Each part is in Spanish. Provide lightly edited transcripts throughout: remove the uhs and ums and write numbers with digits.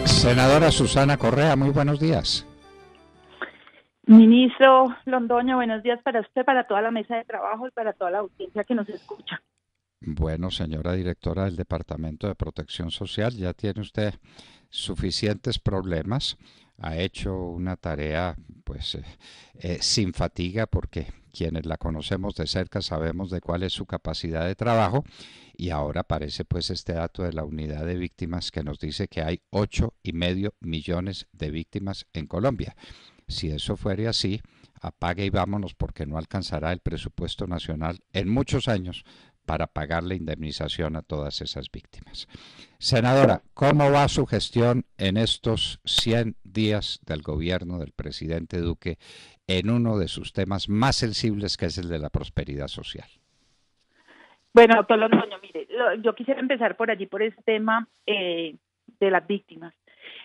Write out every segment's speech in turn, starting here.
Senadora Susana Correa, muy buenos días. Ministro Londoño, buenos días para usted, para toda la mesa de trabajo y para toda la audiencia que nos escucha. Bueno, señora directora del Departamento de Protección Social, ya tiene usted suficientes problemas. Ha hecho una tarea, pues, sin fatiga, porque quienes la conocemos de cerca sabemos de cuál es su capacidad de trabajo. Y ahora aparece, pues, este dato de la unidad de víctimas que nos dice que hay 8,5 millones de víctimas en Colombia. Si eso fuere así, apague y vámonos, porque no alcanzará el presupuesto nacional en muchos años para pagar la indemnización a todas esas víctimas. Senadora, ¿cómo va su gestión en estos 100 días del gobierno del presidente Duque en uno de sus temas más sensibles, que es el de la prosperidad social? Bueno, doctor Londoño, mire, yo quisiera empezar por allí, por ese tema de las víctimas.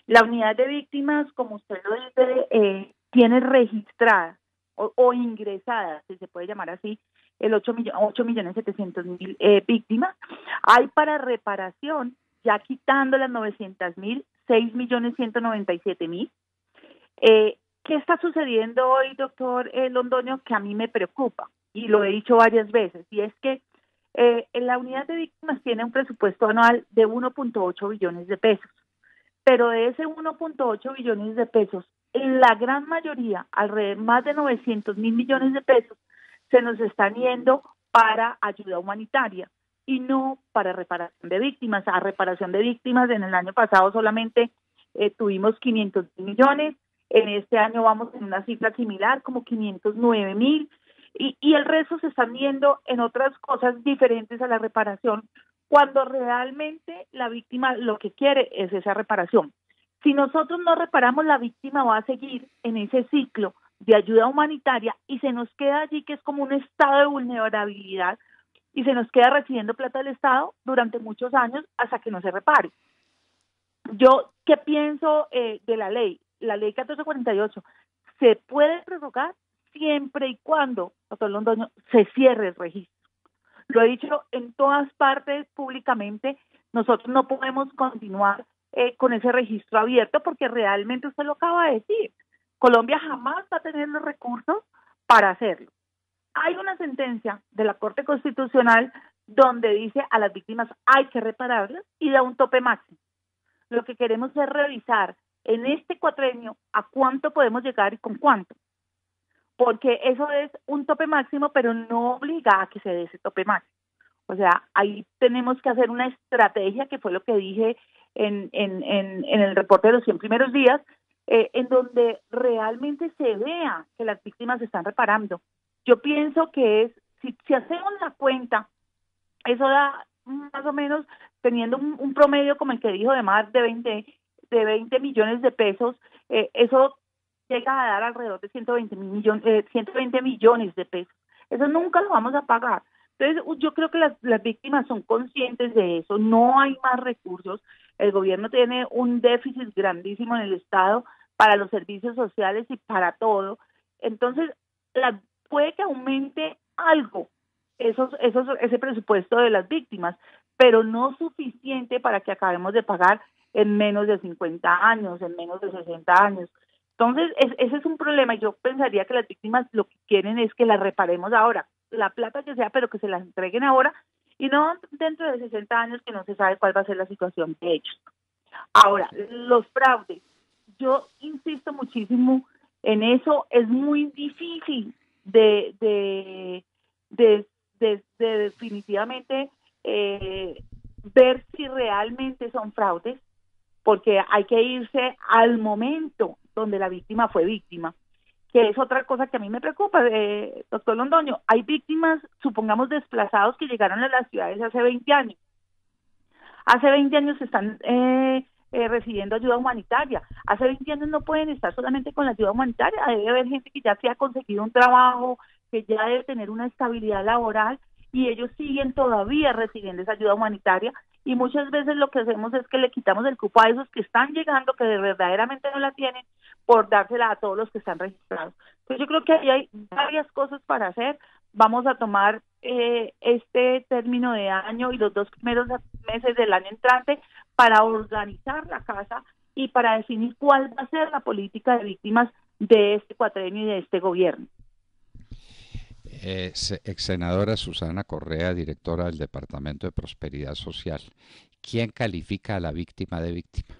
La unidad de víctimas, como usted lo dice, tiene registrada o ingresada, si se puede llamar así, el 8.700.000 víctimas. Hay para reparación, ya quitando las 900.000, 6.197.000. ¿Qué está sucediendo hoy, doctor Londoño, que a mí me preocupa? Y lo he dicho varias veces, y es que la unidad de víctimas tiene un presupuesto anual de 1.8 billones de pesos, pero de ese 1.8 billones de pesos, en la gran mayoría, alrededor más de 900.000 millones de pesos, se nos están yendo para ayuda humanitaria y no para reparación de víctimas. A reparación de víctimas en el año pasado solamente tuvimos 500 millones, en este año vamos en una cifra similar, como 509.000, y el resto se están viendo en otras cosas diferentes a la reparación, cuando realmente la víctima lo que quiere es esa reparación. Si nosotros no reparamos, la víctima va a seguir en ese ciclo de ayuda humanitaria y se nos queda allí, que es como un estado de vulnerabilidad, y se nos queda recibiendo plata del Estado durante muchos años hasta que no se repare. Yo, ¿qué pienso de la ley? La ley 1448 se puede prorrogar siempre y cuando, doctor Londoño, se cierre el registro. Lo he dicho en todas partes públicamente, nosotros no podemos continuar con ese registro abierto, porque realmente usted lo acaba de decir, Colombia jamás va a tener los recursos para hacerlo. Hay una sentencia de la Corte Constitucional donde dice a las víctimas hay que repararlas y da un tope máximo. Lo que queremos es revisar en este cuatrenio a cuánto podemos llegar y con cuánto, porque eso es un tope máximo, pero no obliga a que se dé ese tope máximo. O sea, ahí tenemos que hacer una estrategia, que fue lo que dije en el reporte de los 100 primeros días, en donde realmente se vea que las víctimas se están reparando. Yo pienso que si hacemos la cuenta, eso da más o menos, teniendo un promedio como el que dijo de más de 20 millones de pesos, eso llega a dar alrededor de 120 millones de pesos. Eso nunca lo vamos a pagar. Entonces, yo creo que las víctimas son conscientes de eso, no hay más recursos, el gobierno tiene un déficit grandísimo en el Estado para los servicios sociales y para todo. Entonces, puede que aumente algo ese presupuesto de las víctimas, pero no suficiente para que acabemos de pagar en menos de 50 años, en menos de 60 años. Entonces, ese es un problema. Yo pensaría que las víctimas lo que quieren es que las reparemos ahora, la plata que sea, pero que se las entreguen ahora y no dentro de 60 años, que no se sabe cuál va a ser la situación de ellos. Ahora, los fraudes, yo insisto muchísimo en eso, es muy difícil de definitivamente ver si realmente son fraudes, porque hay que irse al momento donde la víctima fue víctima, que es otra cosa que a mí me preocupa, doctor Londoño. Hay víctimas, supongamos desplazados, que llegaron a las ciudades hace 20 años. Hace 20 años están recibiendo ayuda humanitaria. Hace 20 años no pueden estar solamente con la ayuda humanitaria, debe haber gente que ya se ha conseguido un trabajo, que ya debe tener una estabilidad laboral, y ellos siguen todavía recibiendo esa ayuda humanitaria, y muchas veces lo que hacemos es que le quitamos el cupo a esos que están llegando, que verdaderamente no la tienen, por dársela a todos los que están registrados. Pues yo creo que ahí hay varias cosas para hacer. Vamos a tomar este término de año y los 2 primeros meses del año entrante para organizar la casa y para definir cuál va a ser la política de víctimas de este cuatrenio y de este gobierno. Ex senadora Susana Correa, directora del Departamento de Prosperidad Social, ¿quién califica a la víctima de víctima?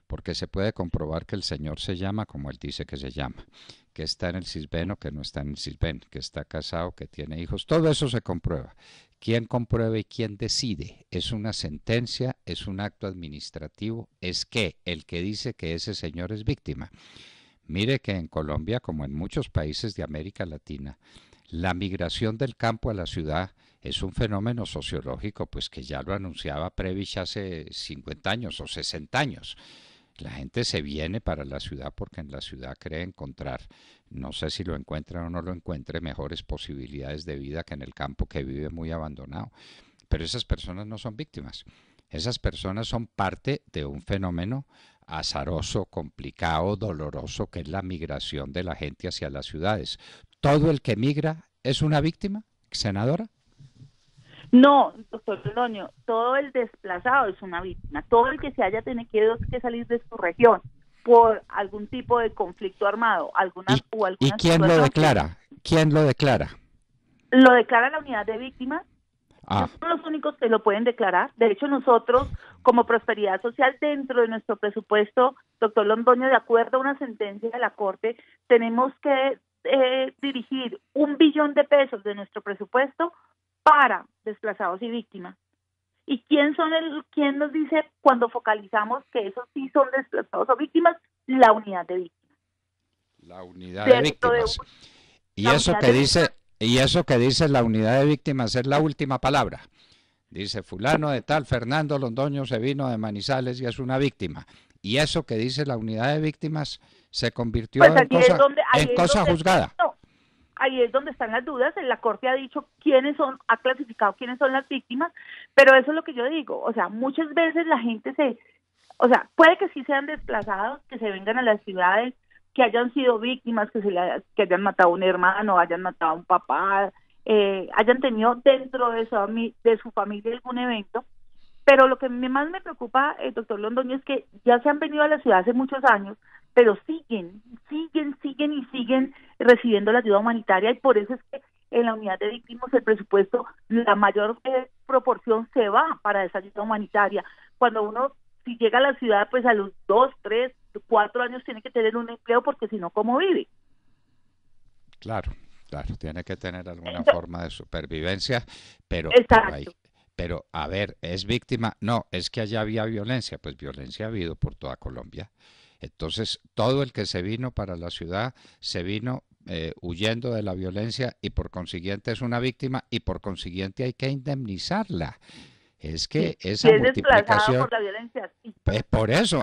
Porque se puede comprobar que el señor se llama como él dice que se llama, que está en el Sisbén o que no está en el Sisbén, que está casado, que tiene hijos, todo eso se comprueba. ¿Quién comprueba y quién decide? ¿Es una sentencia? ¿Es un acto administrativo? ¿Es qué? El que dice que ese señor es víctima. Mire que en Colombia, como en muchos países de América Latina, la migración del campo a la ciudad es un fenómeno sociológico, pues que ya lo anunciaba Previch hace 50 años o 60 años. La gente se viene para la ciudad porque en la ciudad cree encontrar, no sé si lo encuentra o no lo encuentre, mejores posibilidades de vida que en el campo que vive muy abandonado. Pero esas personas no son víctimas. Esas personas son parte de un fenómeno azaroso, complicado, doloroso, que es la migración de la gente hacia las ciudades. ¿Todo el que migra es una víctima, senadora? No, doctor Londoño, todo el desplazado es una víctima. Todo el que se haya tenido que salir de su región por algún tipo de conflicto armado, ¿Y quién lo declara? ¿Quién lo declara? Lo declara la unidad de víctimas. Ah. No son los únicos que lo pueden declarar. De hecho, nosotros, como Prosperidad Social, dentro de nuestro presupuesto, doctor Londoño, de acuerdo a una sentencia de la Corte, tenemos que dirigir 1 billón de pesos de nuestro presupuesto para desplazados y víctimas. ¿Y quién nos dice cuando focalizamos que esos sí son desplazados o víctimas? La unidad de víctimas. La unidad de víctimas. Y eso que dice la unidad de víctimas es la última palabra. Dice fulano de tal, Fernando Londoño se vino de Manizales y es una víctima. Y eso que dice la unidad de víctimas se convirtió en cosa juzgada. No, ahí es donde están las dudas. La Corte ha dicho ha clasificado quiénes son las víctimas, pero eso es lo que yo digo. O sea, muchas veces la gente puede que sí sean desplazados, que se vengan a las ciudades, que hayan sido víctimas, que hayan matado a un hermano, hayan matado a un papá, hayan tenido dentro de su familia algún evento. Pero lo que más me preocupa, doctor Londoño, es que ya se han venido a la ciudad hace muchos años, pero siguen recibiendo la ayuda humanitaria, y por eso es que en la unidad de víctimas el presupuesto, la mayor proporción se va para esa ayuda humanitaria. Cuando uno, si llega a la ciudad, pues a los 2, 3, 4 años tiene que tener un empleo, porque si no, ¿cómo vive? Claro, tiene que tener alguna forma de supervivencia, pero a ver, ¿es víctima? No, es que allá había violencia. Pues violencia ha habido por toda Colombia. Entonces, todo el que se vino para la ciudad se vino huyendo de la violencia, y por consiguiente es una víctima, y por consiguiente hay que indemnizarla. Es que esa multiplicación por la violencia, sí. Pues por eso,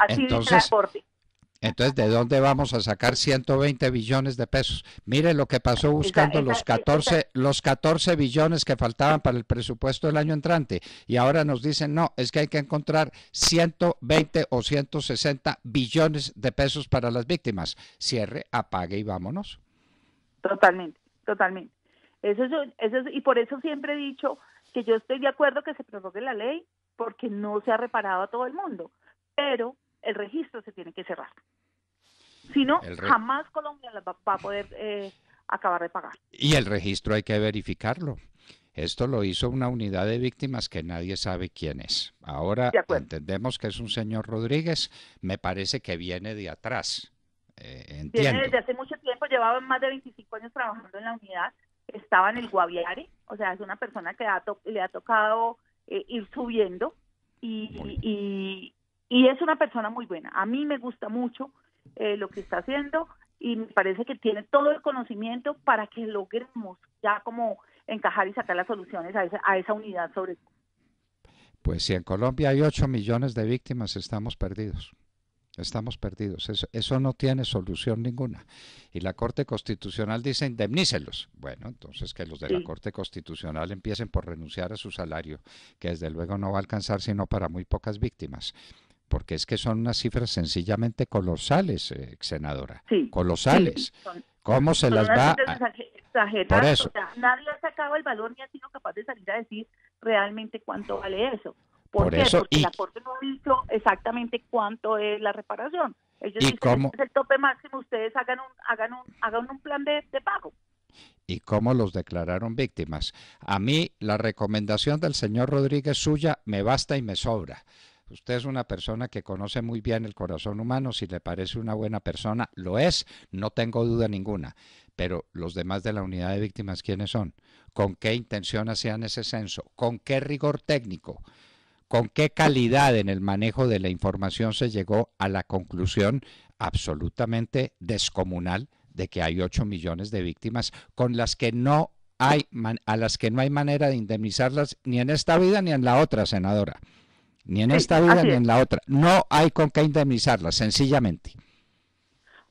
entonces, ¿de dónde vamos a sacar 120 billones de pesos? Mire lo que pasó buscando los 14 billones que faltaban para el presupuesto del año entrante, y ahora nos dicen, no, es que hay que encontrar 120 o 160 billones de pesos para las víctimas. Cierre, apague y vámonos. Totalmente. Eso y por eso siempre he dicho que yo estoy de acuerdo que se prorrogue la ley, porque no se ha reparado a todo el mundo, pero el registro se tiene que cerrar. Si no, jamás Colombia va a poder acabar de pagar. Y el registro hay que verificarlo. Esto lo hizo una unidad de víctimas que nadie sabe quién es. Ahora entendemos que es un señor Rodríguez. Me parece que viene de atrás. Entiendo. Viene desde hace mucho tiempo, llevaba más de 25 años trabajando en la unidad. Estaba en el Guaviare, o sea, es una persona que le ha tocado ir subiendo, y es una persona muy buena. A mí me gusta mucho lo que está haciendo, y me parece que tiene todo el conocimiento para que logremos ya como encajar y sacar las soluciones a esa unidad sobre todo. Pues si en Colombia hay 8 millones de víctimas, estamos perdidos. Eso no tiene solución ninguna. Y la Corte Constitucional dice indemnícelos. Bueno, entonces que los de la Corte Constitucional empiecen por renunciar a su salario, que desde luego no va a alcanzar sino para muy pocas víctimas. Porque es que son unas cifras sencillamente colosales, senadora. Sí, colosales. Sí, ¿Cómo se las va a...? Por eso. O sea, nadie ha sacado el valor ni ha sido capaz de salir a decir realmente cuánto vale eso. ¿Por qué? eso, Porque la Corte no ha dicho exactamente cuánto es la reparación. Ellos dicen, cómo, este es el tope máximo, ustedes hagan un plan de pago. ¿Y cómo los declararon víctimas? A mí la recomendación del señor Rodríguez suya me basta y me sobra. Usted es una persona que conoce muy bien el corazón humano, si le parece una buena persona, lo es, no tengo duda ninguna. Pero los demás de la unidad de víctimas, ¿quiénes son? ¿Con qué intención hacían ese censo? ¿Con qué rigor técnico? ¿Con qué calidad en el manejo de la información se llegó a la conclusión absolutamente descomunal de que hay 8 millones de víctimas con las que no hay a las que no hay manera de indemnizarlas ni en esta vida ni en la otra, senadora? Ni en Sí, esta vida así ni es. en la otra. No hay con qué indemnizarlas, sencillamente.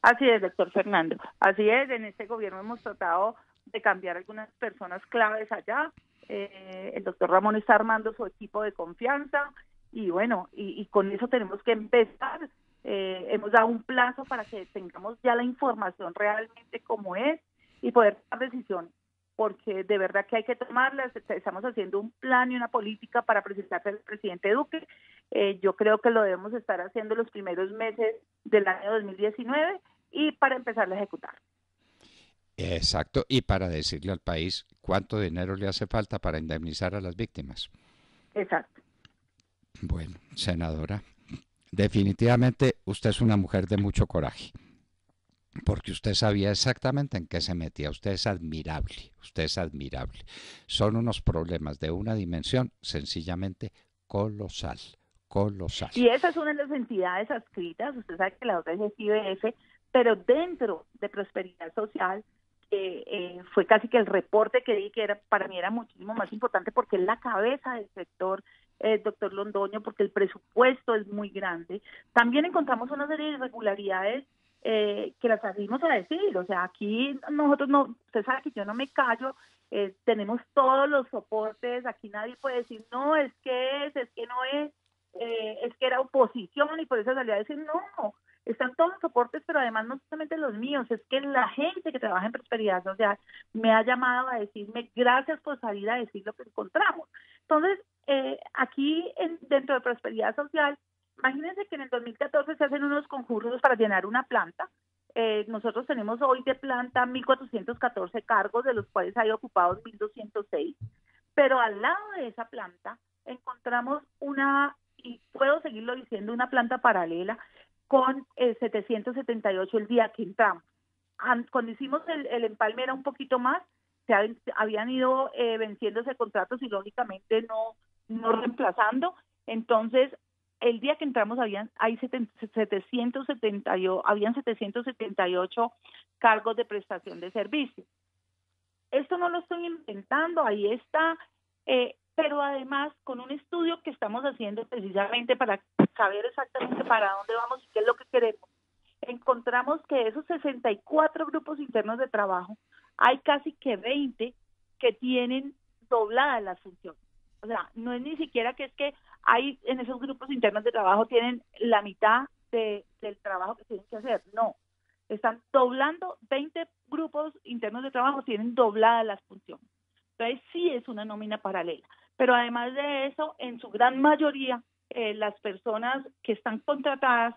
Así es, doctor Fernando. Así es, en este gobierno hemos tratado de cambiar algunas personas claves allá. El doctor Ramón está armando su equipo de confianza y bueno, y con eso tenemos que empezar. Hemos dado un plazo para que tengamos ya la información realmente como es y poder tomar decisiones, porque de verdad que hay que tomarlas. Estamos haciendo un plan y una política para presentarse al presidente Duque. Yo creo que lo debemos estar haciendo los primeros meses del año 2019 y para empezar a ejecutar. Exacto, y para decirle al país cuánto dinero le hace falta para indemnizar a las víctimas. Exacto. Bueno, senadora, definitivamente usted es una mujer de mucho coraje, porque usted sabía exactamente en qué se metía. Usted es admirable, usted es admirable. Son unos problemas de una dimensión sencillamente colosal, colosal. Y esa es una de las entidades adscritas, usted sabe que la otra es el IBS, pero dentro de Prosperidad Social fue casi que el reporte que di, que era para mí era muchísimo más importante porque es la cabeza del sector, doctor Londoño, porque el presupuesto es muy grande. También encontramos una serie de irregularidades que las salimos a decir, o sea, aquí nosotros no, usted sabe que yo no me callo, tenemos todos los soportes, aquí nadie puede decir, no, es que no es que era oposición y por eso salía a decir, no, están todos los soportes, pero además no solamente los míos, es que la gente que trabaja en Prosperidad Social me ha llamado a decirme gracias por salir a decir lo que encontramos. Entonces, aquí dentro de Prosperidad Social, imagínense que en el 2014 se hacen unos concursos para llenar una planta. Nosotros tenemos hoy de planta 1.414 cargos, de los cuales hay ocupados 1.206, pero al lado de esa planta encontramos y puedo seguirlo diciendo, una planta paralela con 778 el día que entramos. Cuando hicimos el empalme era un poquito más, habían ido venciéndose contratos y lógicamente no reemplazando. Entonces, el día que entramos habían 778 cargos de prestación de servicio. Esto no lo estoy inventando, ahí está, pero además con un estudio que estamos haciendo precisamente para saber exactamente para dónde vamos y qué es lo que queremos, encontramos que de esos 64 grupos internos de trabajo, hay casi que 20 que tienen dobladas las funciones. O sea, no es ni siquiera que es que hay en esos grupos internos de trabajo tienen la mitad del trabajo que tienen que hacer, no. Están doblando, 20 grupos internos de trabajo tienen dobladas las funciones. Entonces sí es una nómina paralela. Pero además de eso, en su gran mayoría, las personas que están contratadas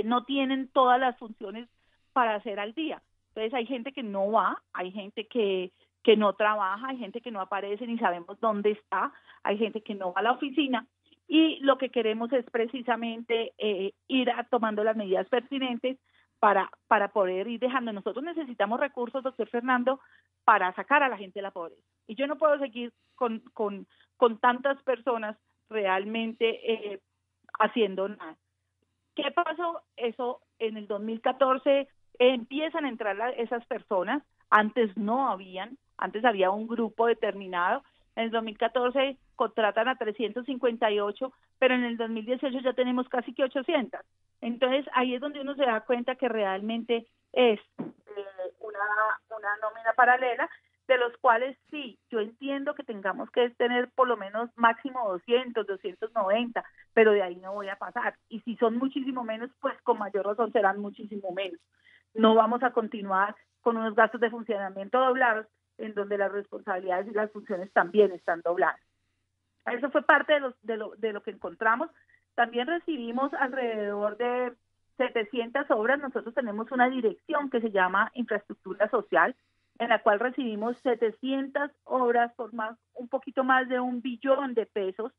no tienen todas las funciones para hacer al día. Entonces hay gente que no va, hay gente que no trabaja, hay gente que no aparece ni sabemos dónde está, hay gente que no va a la oficina y lo que queremos es precisamente ir tomando las medidas pertinentes para poder ir dejando. Nosotros necesitamos recursos, doctor Fernando, para sacar a la gente de la pobreza. Y yo no puedo seguir con tantas personas realmente haciendo nada. ¿Qué pasó? Eso en el 2014 empiezan a entrar esas personas, antes no habían, antes había un grupo determinado, en el 2014 contratan a 358, pero en el 2018 ya tenemos casi que 800. Entonces ahí es donde uno se da cuenta que realmente es una nómina paralela, de los cuales sí, yo entiendo que tengamos que tener por lo menos máximo 200, 290, pero de ahí no voy a pasar. Y si son muchísimo menos, pues con mayor razón serán muchísimo menos. No vamos a continuar con unos gastos de funcionamiento doblados, en donde las responsabilidades y las funciones también están dobladas. Eso fue parte de lo que encontramos. También recibimos alrededor de 700 obras. Nosotros tenemos una dirección que se llama Infraestructura Social, en la cual recibimos 700 obras por un poquito más de 1 billón de pesos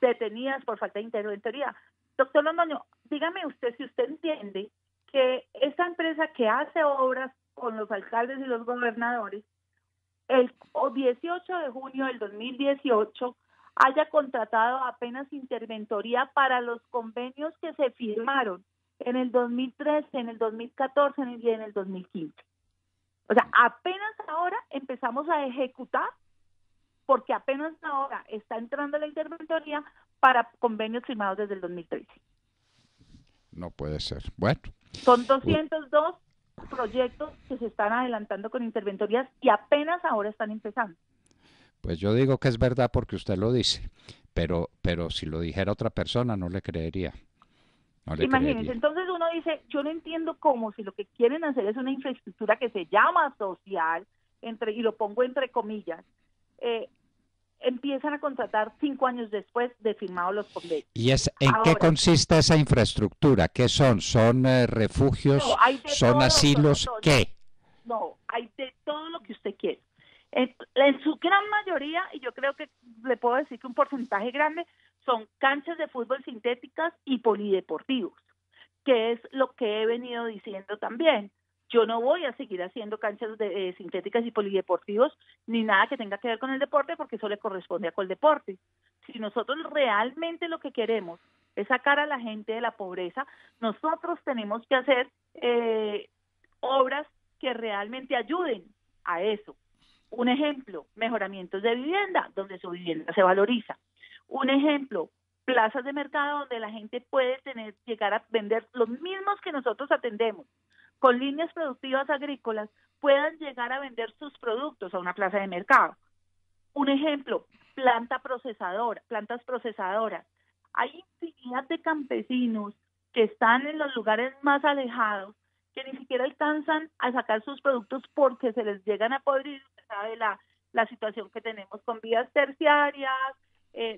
detenidas por falta de interventoría. Doctor Londoño, dígame usted si usted entiende que esta empresa que hace obras con los alcaldes y los gobernadores, el 18 de junio del 2018 haya contratado apenas interventoría para los convenios que se firmaron en el 2013, en el 2014 y en el 2015. O sea, apenas ahora empezamos a ejecutar, porque apenas ahora está entrando la interventoría para convenios firmados desde el 2013. No puede ser. Bueno. Son 202 proyectos que se están adelantando con interventorías y apenas ahora están empezando. Pues yo digo que es verdad porque usted lo dice, pero si lo dijera otra persona no le creería. Imagínense, entonces uno dice, yo no entiendo cómo, si lo que quieren hacer es una infraestructura que se llama social, y lo pongo entre comillas, empiezan a contratar 5 años después de firmados los convenios. ¿Y en qué consiste esa infraestructura? ¿Qué son? ¿Son refugios? No, ¿Son asilos? ¿Qué? No, hay de todo lo que usted quiere. En su gran mayoría, y yo creo que le puedo decir que un porcentaje grande, son canchas de fútbol sintéticas y polideportivos, que es lo que he venido diciendo también. Yo no voy a seguir haciendo canchas sintéticas y polideportivos ni nada que tenga que ver con el deporte, porque eso le corresponde a Coldeporte. Si nosotros realmente lo que queremos es sacar a la gente de la pobreza, nosotros tenemos que hacer obras que realmente ayuden a eso. Un ejemplo, mejoramientos de vivienda, donde su vivienda se valoriza. Un ejemplo, plazas de mercado donde la gente puede llegar a vender los mismos que nosotros atendemos, con líneas productivas agrícolas, puedan llegar a vender sus productos a una plaza de mercado. Un ejemplo, plantas procesadoras. Hay infinidad de campesinos que están en los lugares más alejados, que ni siquiera alcanzan a sacar sus productos porque se les llegan a podrir. Usted sabe la situación que tenemos con vías terciarias,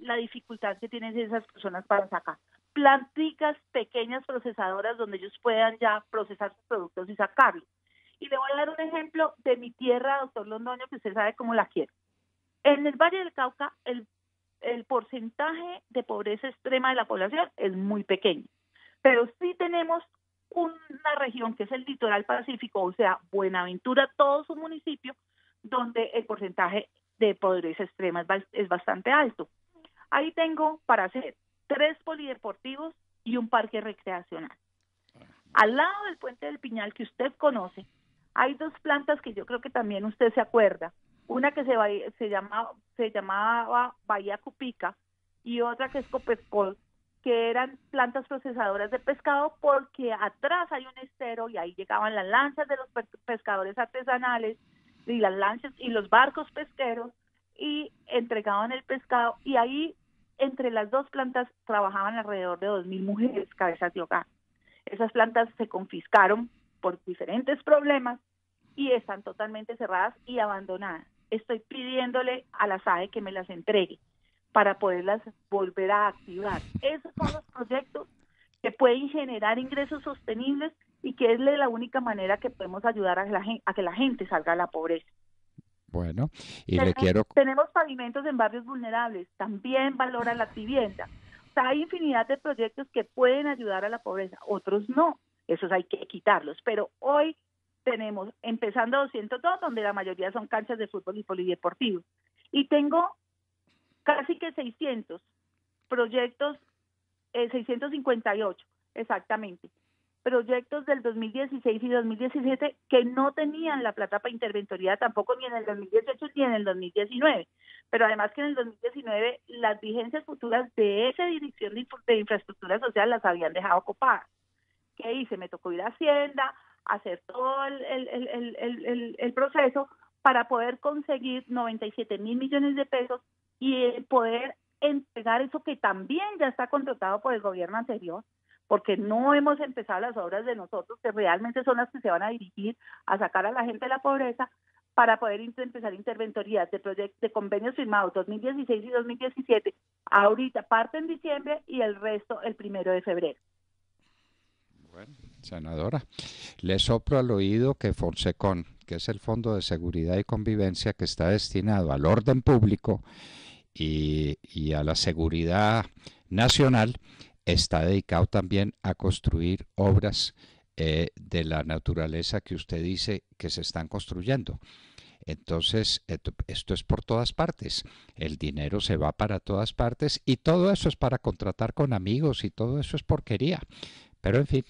la dificultad que tienen esas personas para sacar. Planticas pequeñas procesadoras donde ellos puedan ya procesar sus productos y sacarlos. Y le voy a dar un ejemplo de mi tierra, doctor Londoño, que usted sabe cómo la quiero. En el Valle del Cauca, el porcentaje de pobreza extrema de la población es muy pequeño, pero sí tenemos una región que es el litoral pacífico, o sea, Buenaventura, todo su municipio, donde el porcentaje de pobreza extrema es bastante alto. Ahí tengo para hacer 3 polideportivos y un parque recreacional. Al lado del Puente del Piñal, que usted conoce, hay 2 plantas que yo creo que también usted se acuerda. Una que se llamaba Bahía Cupica y otra que es Copescol, que eran plantas procesadoras de pescado, porque atrás hay un estero y ahí llegaban las lanchas de los pescadores artesanales y las lanchas y los barcos pesqueros y entregaban el pescado, y ahí entre las 2 plantas trabajaban alrededor de 2.000 mujeres cabezas de hogar. Esas plantas se confiscaron por diferentes problemas y están totalmente cerradas y abandonadas. Estoy pidiéndole a la SAE que me las entregue para poderlas volver a activar. Esos son los proyectos que pueden generar ingresos sostenibles y que es la única manera que podemos ayudar a que la gente salga de la pobreza. Bueno, Tenemos pavimentos en barrios vulnerables, también valora la vivienda. O sea, hay infinidad de proyectos que pueden ayudar a la pobreza, otros no, esos hay que quitarlos, pero hoy tenemos, empezando 202, donde la mayoría son canchas de fútbol y polideportivos, y tengo casi que 600 proyectos, 658 exactamente, proyectos del 2016 y 2017 que no tenían la plata para interventoría tampoco, ni en el 2018 ni en el 2019, pero además que en el 2019 las vigencias futuras de esa dirección de infraestructura social las habían dejado copadas. ¿Qué hice? Me tocó ir a Hacienda, hacer todo el proceso para poder conseguir 97.000 millones de pesos y poder entregar eso que también ya está contratado por el gobierno anterior, porque no hemos empezado las obras de nosotros, que realmente son las que se van a dirigir a sacar a la gente de la pobreza, para poder empezar interventorías de convenios firmados 2016 y 2017, ahorita parte en diciembre y el resto el 1 de febrero. Bueno, senadora, le soplo al oído que Fonsecon, que es el Fondo de Seguridad y Convivencia que está destinado al orden público y a la seguridad nacional, está dedicado también a construir obras de la naturaleza que usted dice que se están construyendo. Entonces, esto es por todas partes. El dinero se va para todas partes y todo eso es para contratar con amigos y todo eso es porquería. Pero en fin,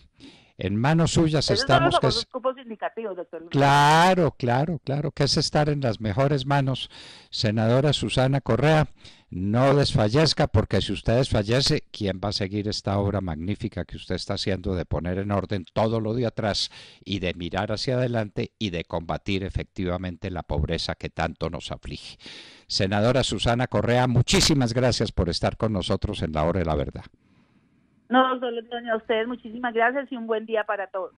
en manos suyas Esos son los estamos. famosos cupos indicativos, doctor Luis. Claro, claro, claro, que es estar en las mejores manos. Senadora Susana Correa, no desfallezca, porque si usted desfallece, ¿quién va a seguir esta obra magnífica que usted está haciendo de poner en orden todo lo de atrás y de mirar hacia adelante y de combatir efectivamente la pobreza que tanto nos aflige? Senadora Susana Correa, muchísimas gracias por estar con nosotros en la hora de la verdad. No, solo doña, a ustedes muchísimas gracias y un buen día para todos.